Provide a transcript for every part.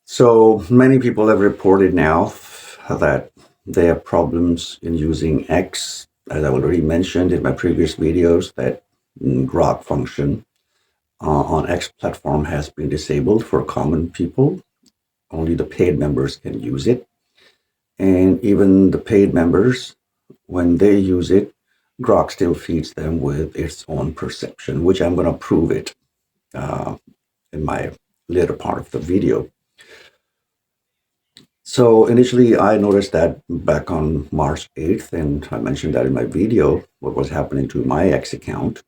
So many people have reported now that they have problems in using X. As I already mentioned in my previous videos, that grok function on X platform has been disabled for common people. Only the paid members can use it. And even the paid members, when they use it, grok still feeds them with its own perception, which I'm going to prove it in my later part of the video. So initially, I noticed that back on March 8th, and I mentioned that in my video, what was happening to my X account.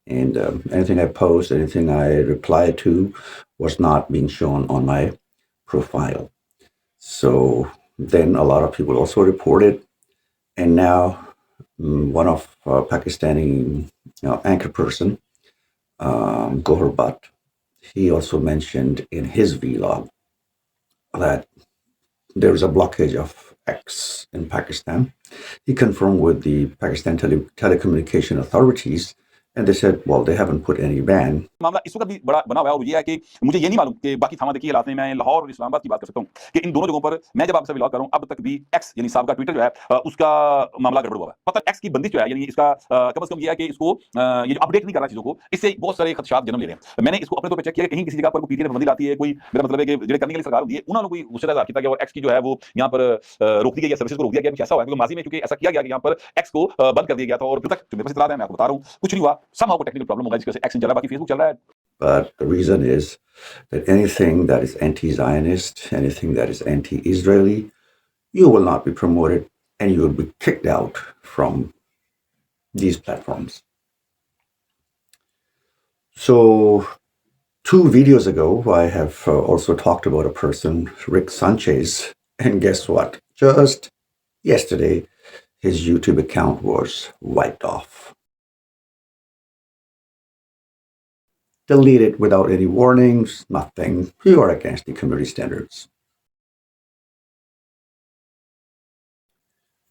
And anything I post, anything I reply to was not being shown on my profile. So then a lot of people also reported. And now one of Pakistani anchor person, Gohar Bhatt, he also mentioned in his vlog that there is a blockage of X in Pakistan. He confirmed with the Pakistan telecommunication authorities, and they said, well, they haven't put any ban. मामला इस वक्त भी बड़ा बना हुआ है और ये है कि मुझे ये नहीं मालूम कि बाकी थाना देखिए हालात में मैं लाहौर और इस्लामाबाद की बात कर सकता हूँ कि इन दोनों जगहों पर मैं जब आपसे व्लॉग कर रहा हूँ अब तक भी एक्स यानी साहब का ट्विटर जो है उसका मामला गड़बड़ हुआ है। पता एक्स की बंदिश जो है यानी इसका कम से कम ये है कि इसको ये जो अपडेट नहीं कर रहा चीजों को, इससे बहुत सारे खदशात जन्म ले रहे हैं। मैंने इसको अपने तौर पर चेक किया, कहीं किसी जगह पर कोई पीटीए पाबंदी लाती है, कोई मेरा मतलब है कि जो करने के लिए सरकार होती है उन्होंने कोई गुस्सा इजहार किया गया और एक्स की जो है वो यहाँ पर रोक दी गई है, सर्विसेज को रोक दिया गया। कुछ ऐसा हुआ है क्योंकि माजी में चूंकि ऐसा किया गया कि यहाँ पर एक्स को बंद कर दिया गया था और तक मेरे पास इतला है, मैं आपको बता रहा हूँ कुछ नहीं हुआ। समहाउ को टेक्निकल प्रॉब्लम होगा जिसकी वजह से एक्स चल रहा है, बाकी फेसबुक चल रहा है। But the reason is that anything that is anti-Zionist, anything that is anti-Israeli, you will not be promoted and you will be kicked out from these platforms. So 2 videos ago, I have also talked about a person, Rick Sanchez, and guess what? Just yesterday, his YouTube account was wiped off. Deleted without any warnings, nothing. You are against the community standards.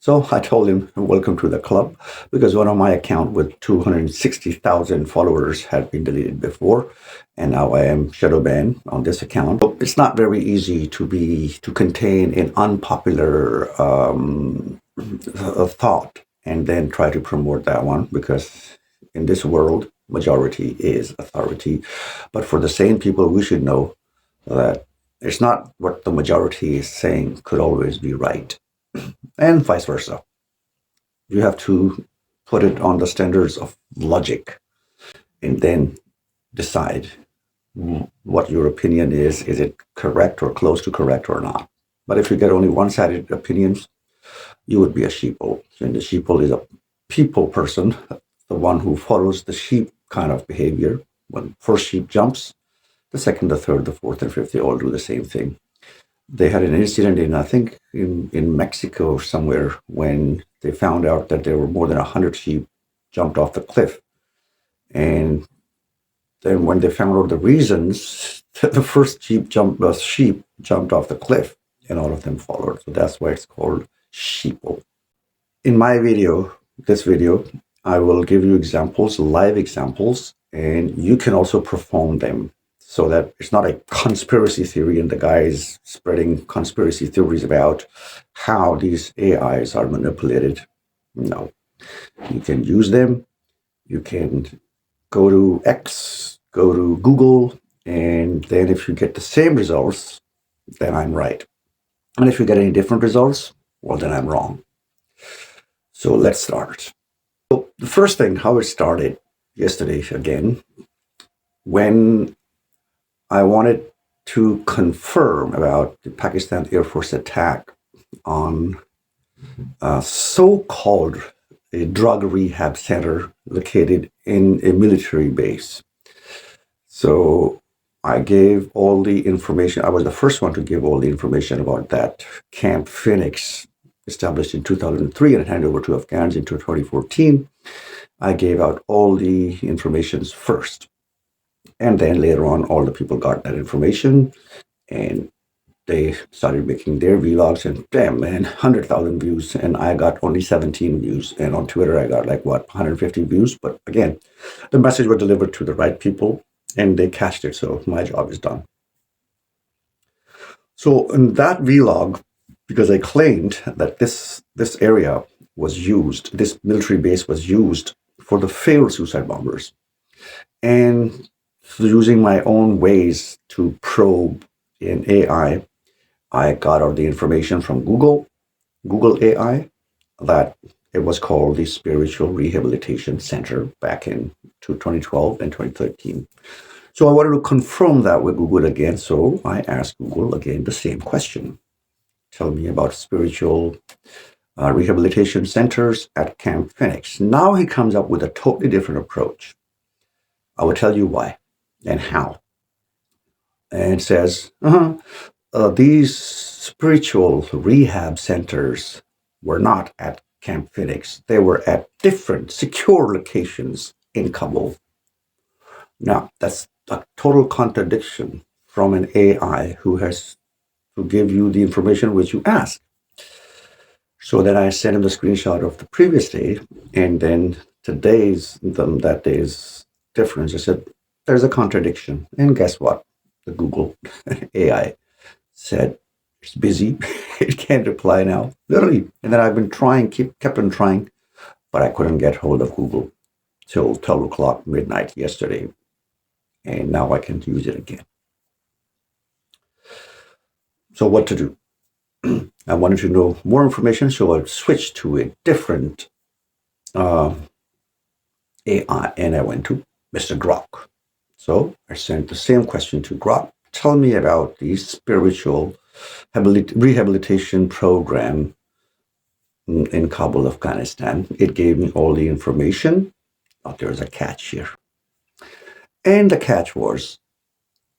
So I told him, welcome to the club, because one of my account with 260,000 followers had been deleted before, and now I am shadow banned on this account. It's not very easy to contain an unpopular thought and then try to promote that one, because in this world, majority is authority. But for the sane people, we should know that it's not what the majority is saying could always be right, and vice versa. You have to put it on the standards of logic and then decide what your opinion is. Is it correct or close to correct or not? But if you get only one-sided opinions, you would be a sheeple. And the sheeple is a people person, the one who follows the sheep kind of behavior. When first sheep jumps, the second, the third, the fourth, and fifth, they all do the same thing. They had an incident in, I think, in Mexico or somewhere, when they found out that there were more than 100 sheep jumped off the cliff. And then when they found out the reasons, the first sheep jumped off the cliff, and all of them followed. So that's why it's called sheeple. In my video, this video, I will give you examples, live examples, and you can also perform them, so that it's not a conspiracy theory and the guy is spreading conspiracy theories about how these AIs are manipulated. No, you can use them. You can go to X, go to Google, and then if you get the same results, then I'm right. And if you get any different results, well, then I'm wrong. So let's start. So the first thing, how it started yesterday again, when I wanted to confirm about the Pakistan Air Force attack on a so-called a drug rehab center located in a military base. So I gave all the information. I was the first one to give all the information about that Camp Phoenix, established in 2003 and handed over to Afghans in 2014. I gave out all the informations first. And then later on, all the people got that information and they started making their vlogs, and damn, man, 100,000 views. And I got only 17 views. And on Twitter, I got 150 views. But again, the message was delivered to the right people and they catched it. So my job is done. So in that vlog, because I claimed that this area was used, this military base was used for the failed suicide bombers, and using my own ways to probe in AI, I got all the information from Google AI, that it was called the Spiritual Rehabilitation Center back in 2012 and 2013. So I wanted to confirm that with Google again. So I asked Google again the same question. Tell me about spiritual rehabilitation centers at Camp Phoenix. Now he comes up with a totally different approach. I will tell you why and how. And it says, these spiritual rehab centers were not at Camp Phoenix. They were at different secure locations in Kabul. Now, that's a total contradiction from an AI who has to give you the information which you ask. So then I sent him the screenshot of the previous day, and then that day's difference. I said, there's a contradiction. And guess what? The Google AI said, it's busy. It can't reply now. Literally. And then I've been trying, kept on trying, but I couldn't get hold of Google till 12 o'clock midnight yesterday. And now I can use it again. So what to do? I wanted to know more information, so I switched to a different AI, and I went to Mr. Grok. So I sent the same question to Grok. Tell me about the spiritual rehabilitation program in Kabul, Afghanistan. It gave me all the information, but there's a catch here. And the catch was,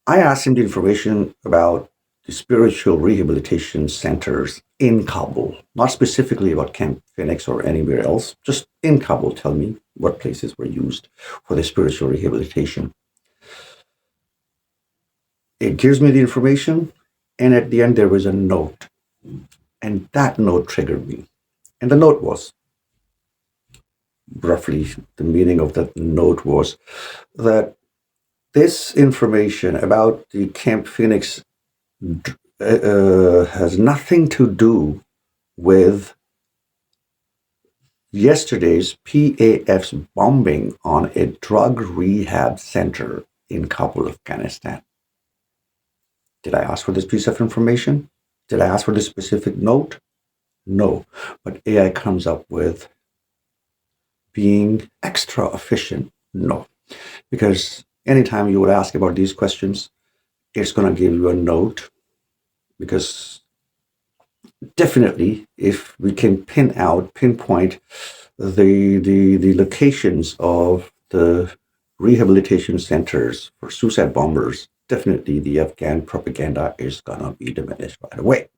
I asked him the information about the spiritual rehabilitation centers in Kabul, not specifically about Camp Phoenix or anywhere else, just in Kabul. Tell me what places were used for the spiritual rehabilitation. It gives me the information, and at the end there was a note, and that note triggered me. And the note was, roughly the meaning of that note was that this information about the Camp Phoenix has nothing to do with yesterday's PAF's bombing on a drug rehab center in Kabul, Afghanistan. Did I ask for this piece of information? Did I ask for this specific note? No. But AI comes up with being extra efficient? No. Because anytime you would ask about these questions, it's going to give you a note. Because definitely, if we can pinpoint the locations of the rehabilitation centers for suicide bombers, definitely the Afghan propaganda is going to be diminished right away.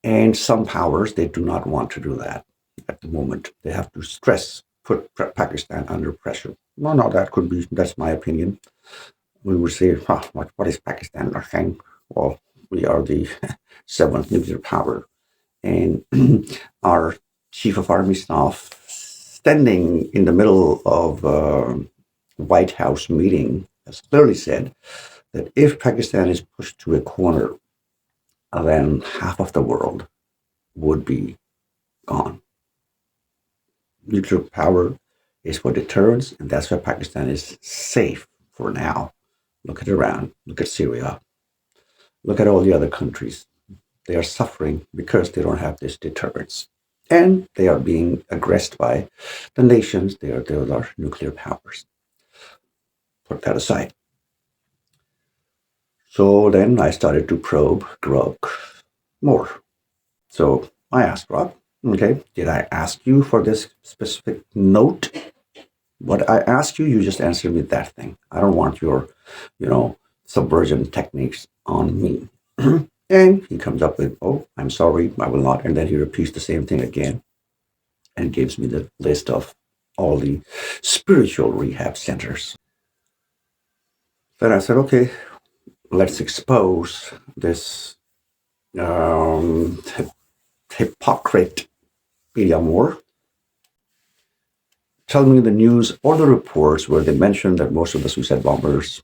And some powers, they do not want to do that at the moment. They have to put Pakistan under pressure. No, that's my opinion. We would say, what is Pakistan saying? Well, we are the seventh nuclear power. And our chief of army staff, standing in the middle of a White House meeting, has clearly said that if Pakistan is pushed to a corner, then half of the world would be gone. Nuclear power is for deterrence, and that's why Pakistan is safe for now. Look at Iran, look at Syria, look at all the other countries. They are suffering because they don't have this deterrence. And they are being aggressed by the nations. They are nuclear powers. Put that aside. So then I started to probe Grok more. So I asked Grok, okay, did I ask you for this specific note? What I asked you, you just answered me that thing. I don't want your, subversion techniques on me. And he comes up with, oh, I'm sorry, I will not. And then he repeats the same thing again and gives me the list of all the spiritual rehab centers. Then I said, okay, let's expose this hypocrite media more. Tell me the news or the reports where they mentioned that most of the suicide bombers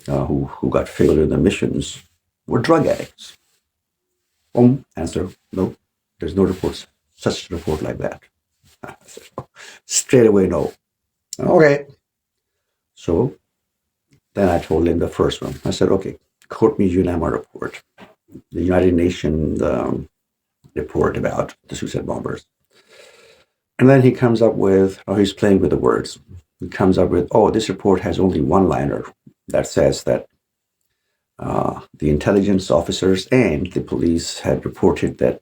who got failed in their missions were drug addicts. Answer, no, there's no reports, such report like that. I said, straight away, no. Okay. So then I told him the first one. I said, okay, quote me UNAMA report, the United Nations report about the suicide bombers. And then he comes up with, he's playing with the words. He comes up with, this report has only one liner that says that the intelligence officers and the police had reported that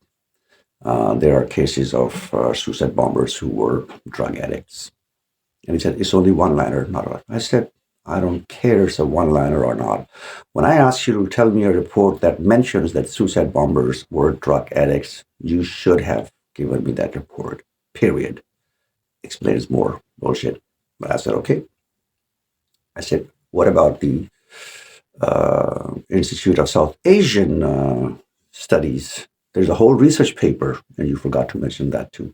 there are cases of suicide bombers who were drug addicts. And he said, it's only one liner, not a. I said, I don't care if it's a one liner or not. When I ask you to tell me a report that mentions that suicide bombers were drug addicts, you should have given me that report, period. Explains more bullshit. But I said, okay. I said, what about the Institute of South Asian Studies? There's a whole research paper, and you forgot to mention that too.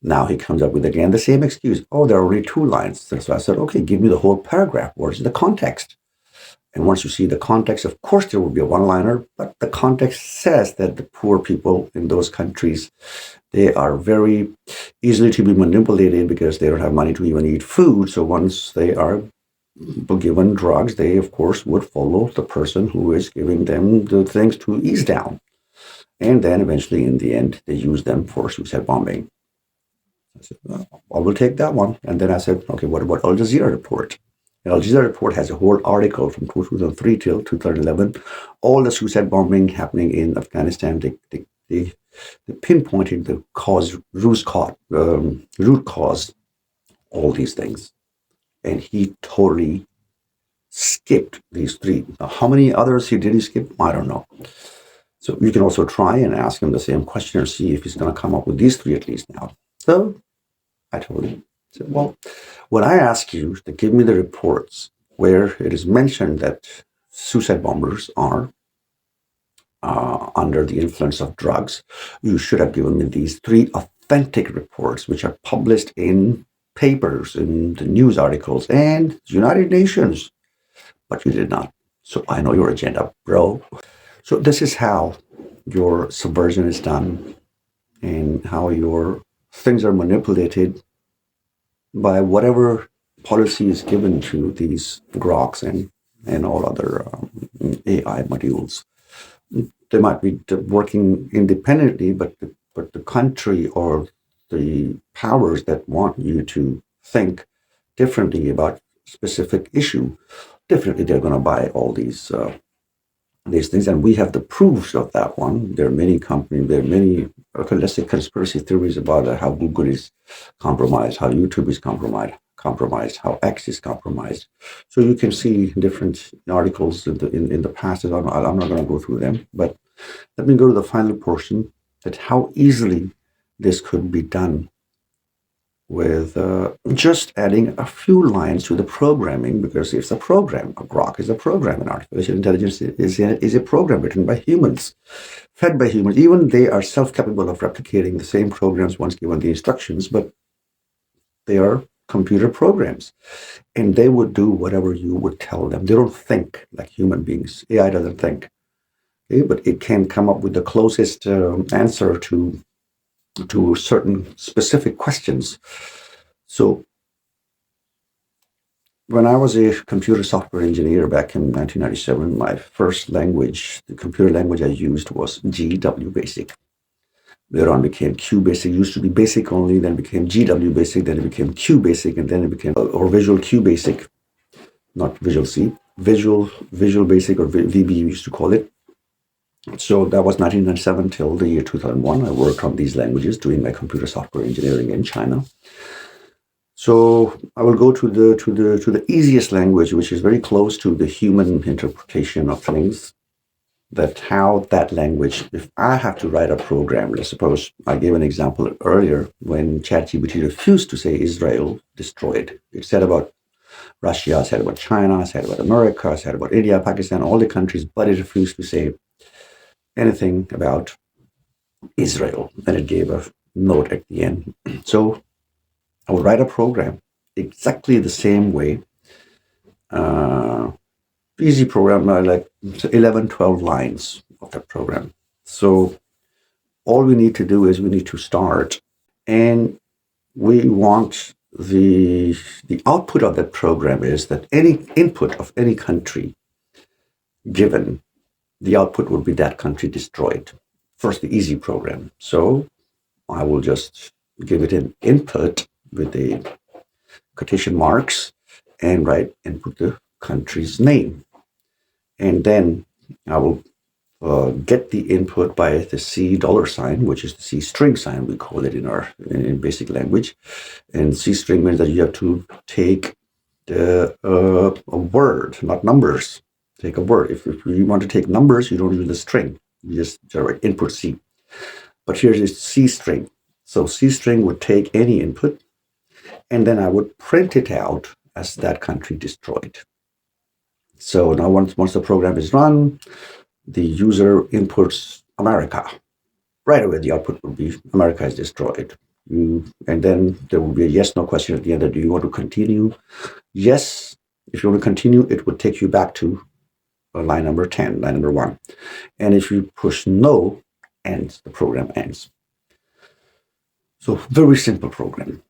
Now he comes up with again the same excuse. There are only 2 lines. So I said, okay, give me the whole paragraph. What is the context? And once you see the context, of course there will be a one-liner, but the context says that the poor people in those countries, they are very easily to be manipulated because they don't have money to even eat food. So once they are given drugs, they of course would follow the person who is giving them the things to ease down. And then eventually in the end, they use them for suicide bombing. I said, I will take that one. And then I said, okay, what about Al Jazeera report? The Al Jazeera report has a whole article from 2003 till 2011, all the suicide bombing happening in Afghanistan. They pinpointed the root cause, all these things. And he totally skipped these 3. Now, how many others did he skip? I don't know. So you can also try and ask him the same question and see if he's going to come up with these 3 at least now. So I told him, I said, well, when I ask you to give me the reports where it is mentioned that suicide bombers are under the influence of drugs, you should have given me these 3 authentic reports, which are published in papers, in the news articles, and the United Nations. But you did not. So I know your agenda, bro. So this is how your subversion is done and how your things are manipulated by whatever policy is given to these groks and all other AI modules. They might be working independently, but the country or the powers that want you to think differently about specific issue, definitely they're going to buy all these things, and we have the proofs of that one. There are many companies, there are many, let's say, conspiracy theories about how Google is compromised, how YouTube is compromised, how X is compromised. So you can see different articles in the past. I'm not going to go through them, but let me go to the final portion, that how easily this could be done with just adding a few lines to the programming, because it's a program. A grok is a program, and artificial intelligence is a program written by humans, fed by humans. Even they are self-capable of replicating the same programs once given the instructions, but they are computer programs, and they would do whatever you would tell them. They don't think like human beings. AI doesn't think, okay? But it can come up with the closest answer to certain specific questions. So when I was a computer software engineer back in 1997, my first language, the computer language I used, was GW Basic. Later on became Q Basic. It used to be Basic only, then became GW Basic, then it became Q Basic, and then it became or Visual Q Basic, not Visual C, Visual Basic, or VB you used to call it. So that was 1997 till the year 2001. I worked on these languages doing my computer software engineering in China. So I will go to the easiest language, which is very close to the human interpretation of things. That how that language, if I have to write a program, let's suppose I gave an example earlier when ChatGPT refused to say Israel destroyed. It said about Russia, said about China, said about America, said about India, Pakistan, all the countries, but it refused to say anything about Israel. And it gave a note at the end. So I would write a program exactly the same way. Easy program, like 11, 12 lines of that program. So all we need to do is we need to start, and we want the output of that program is that any input of any country given, the output will be that country destroyed. First, the easy program. So I will just give it an input with the quotation marks and write input the country's name. And then I will get the input by the C $sign, which is the C string sign, we call it in basic language. And C string means that you have to take a word, not numbers. Take a word. If you want to take numbers, you don't use the string. You just write input C. But here's this C string. So C string would take any input, and then I would print it out as that country destroyed. So now once the program is run, the user inputs America. Right away, the output will be America is destroyed. And then there will be a yes/no question at the end. Do you want to continue? Yes. If you want to continue, it would take you back to line number 10, line number 1. And if you push no, the program ends. So very simple program.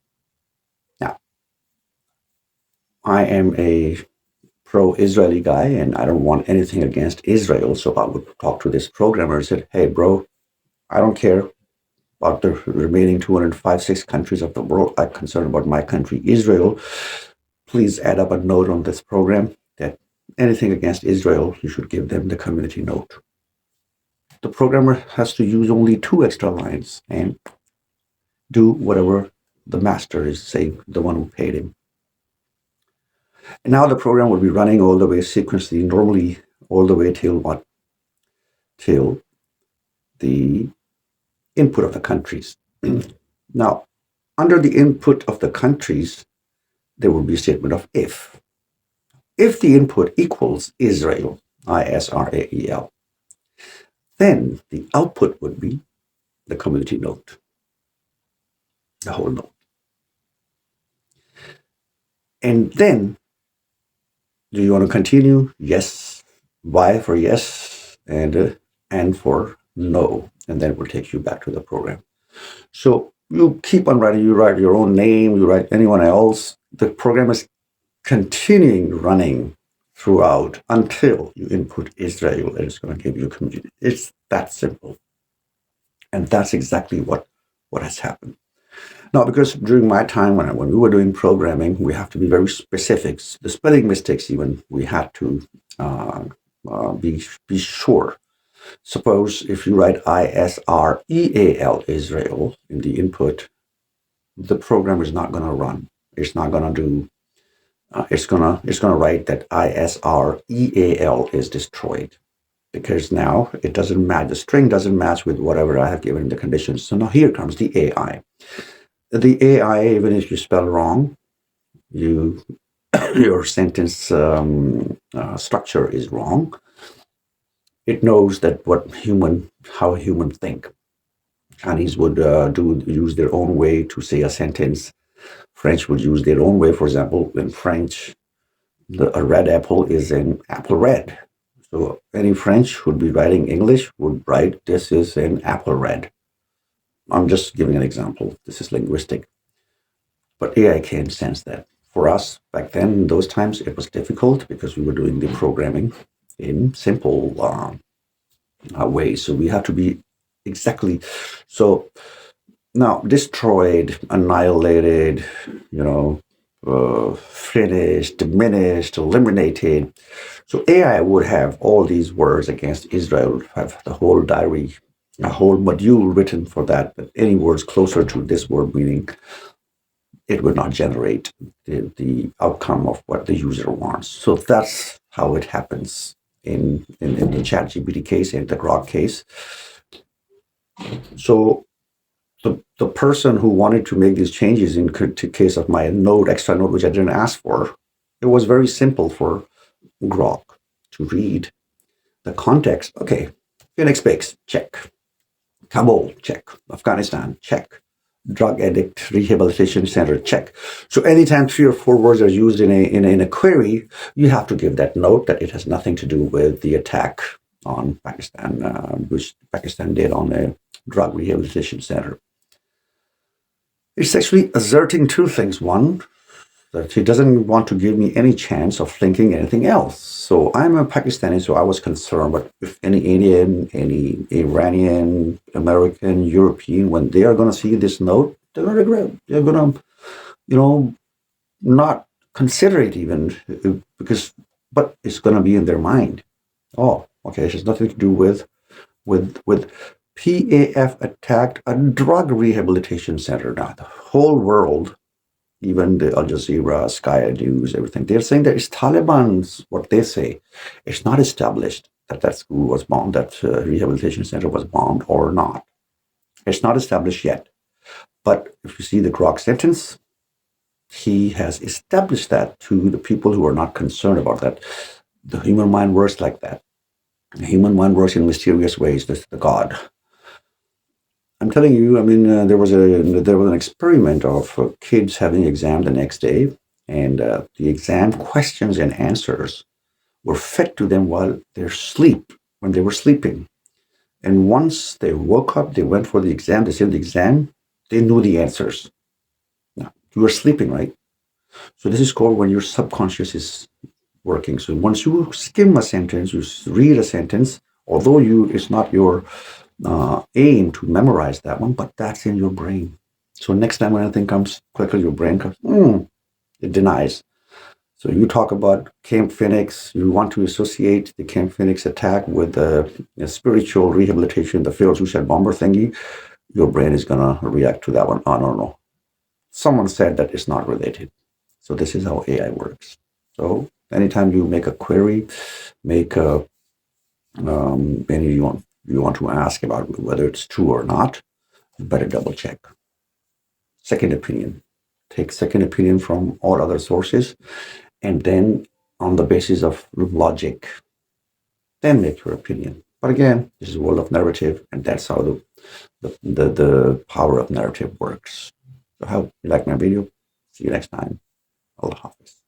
Now, I am a pro-Israeli guy, and I don't want anything against Israel. So I would talk to this programmer and said, hey, bro, I don't care about the remaining 205-6 countries of the world. I'm concerned about my country, Israel. Please add up a note on this program that anything against Israel, you should give them the community note. The programmer has to use only 2 extra lines and do whatever the master is saying, the one who paid him. And now the program will be running all the way sequentially, normally all the way till what? Till the input of the countries. Now, under the input of the countries, there will be a statement of if. If the input equals Israel, Israel, then the output would be the community note, the whole note. And then, do you want to continue? Yes. Y for yes, and for no. And then it will take you back to the program. So you keep on writing. You write your own name. You write anyone else. The program is continuing running throughout until you input Israel, and it's going to give you a community. It's that simple. And that's exactly what has happened. Now, because during my time when we were doing programming, we have to be very specific. The spelling mistakes even, we had to be sure. Suppose if you write Israel, Israel, in the input, the program is not going to run. It's not going to do. It's gonna write that Israel is destroyed, because now it doesn't match. The string doesn't match with whatever I have given in the conditions. So now here comes the AI. The AI, even if you spell wrong, your sentence structure is wrong. It knows that how humans think. Chinese would use their own way to say a sentence. French would use their own way. For example, in French, a red apple is an apple red. So any French who would be writing English would write, this is an apple red. I'm just giving an example. This is linguistic. But AI can sense that. For us, back then, in those times, it was difficult because we were doing the programming in simple ways. So we have to be exactly... So now, destroyed, annihilated, finished, diminished, eliminated. So AI would have all these words against Israel, have the whole diary, a whole module written for that, but any words closer to this word meaning, it would not generate the outcome of what the user wants. So that's how it happens in the ChatGPT case and the grok case. So the person who wanted to make these changes in case of my extra node, which I didn't ask for, it was very simple for grok to read the context. Okay, Phoenix Base, check. Kabul, check. Afghanistan, check. Drug addict rehabilitation center, check. So anytime 3 or 4 words are used in a query, you have to give that note that it has nothing to do with the attack on Pakistan, which Pakistan did on a drug rehabilitation center. It's actually asserting two things. One, that he doesn't want to give me any chance of thinking anything else. So I'm a Pakistani, so I was concerned. But if any Indian, any Iranian, American, European, when they are going to see this note, they're going to regret. They're going to, not consider it even but it's going to be in their mind. Oh, okay, it has nothing to do with PAF attacked a drug rehabilitation center. Now the whole world, even the Al Jazeera, Sky News, everything, they're saying that it's Taliban's, what they say. It's not established that school was bombed, that rehabilitation center was bombed or not. It's not established yet. But if you see the grok sentence, he has established that to the people who are not concerned about that. The human mind works like that. The human mind works in mysterious ways. This is the God. I'm telling you, there was an experiment of kids having exam the next day, and the exam questions and answers were fed to them while when they were sleeping. And once they woke up, they went for the exam, they said the exam, they knew the answers. Now, you were sleeping, right? So this is called when your subconscious is working. So once you skim a sentence, you read a sentence, although it's not your aim to memorize that one, but that's in your brain. So next time when anything comes, quickly your brain comes, it denies. So you talk about Camp Phoenix, you want to associate the Camp Phoenix attack with the spiritual rehabilitation, the failed suicide bomber thingy, your brain is going to react to that one. Oh, no. Someone said that it's not related. So this is how AI works. So anytime you make a query, any you want to ask about whether it's true or not, you better double check. Second opinion. Take second opinion from all other sources, and then on the basis of logic, then make your opinion. But again, this is a world of narrative, and that's how the power of narrative works. So how you like my video? See you next time. Allah Hafiz.